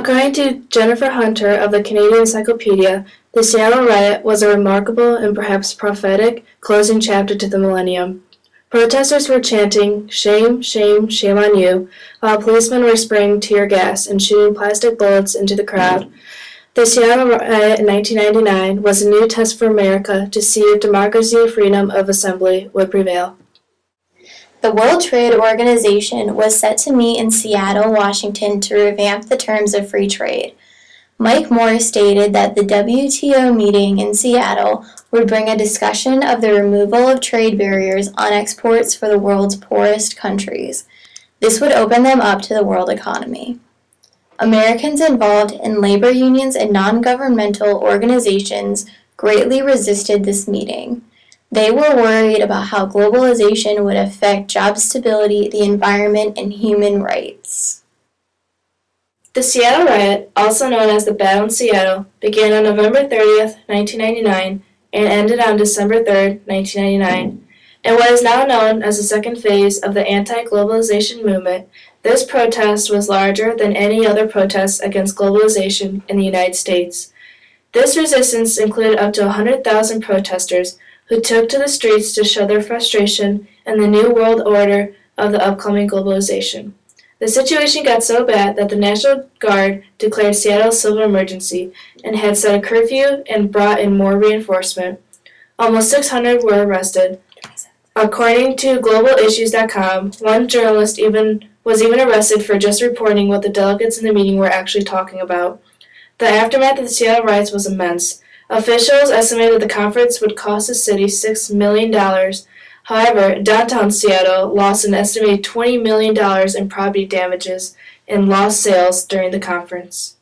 According to Jennifer Hunter of the Canadian Encyclopedia, the Seattle riot was a remarkable and perhaps prophetic closing chapter to the millennium. Protesters were chanting, "Shame, shame, shame on you," while policemen were spraying tear gas and shooting plastic bullets into the crowd. The Seattle riot in 1999 was a new test for America to see if democracy and freedom of assembly would prevail. The World Trade Organization was set to meet in Seattle, Washington to revamp the terms of free trade. Mike Moore stated that the WTO meeting in Seattle would bring a discussion of the removal of trade barriers on exports for the world's poorest countries. This would open them up to the world economy. Americans involved in labor unions and non-governmental organizations greatly resisted this meeting. They were worried about how globalization would affect job stability, the environment, and human rights. The Seattle riot, also known as the Battle in Seattle, began on November 30th, 1999, and ended on December 3rd, 1999. In what is now known as the second phase of the anti-globalization movement, this protest was larger than any other protest against globalization in the United States. This resistance included up to 100,000 protesters who took to the streets to show their frustration in the new world order of the upcoming globalization. The situation got so bad that the National Guard declared Seattle a civil emergency and had set a curfew and brought in more reinforcement. Almost 600 were arrested. According to GlobalIssues.com, one journalist was even arrested for just reporting what the delegates in the meeting were actually talking about. The aftermath of the Seattle riots was immense. Officials estimated that the conference would cost the city $6 million. However, downtown Seattle lost an estimated $20 million in property damages and lost sales during the conference.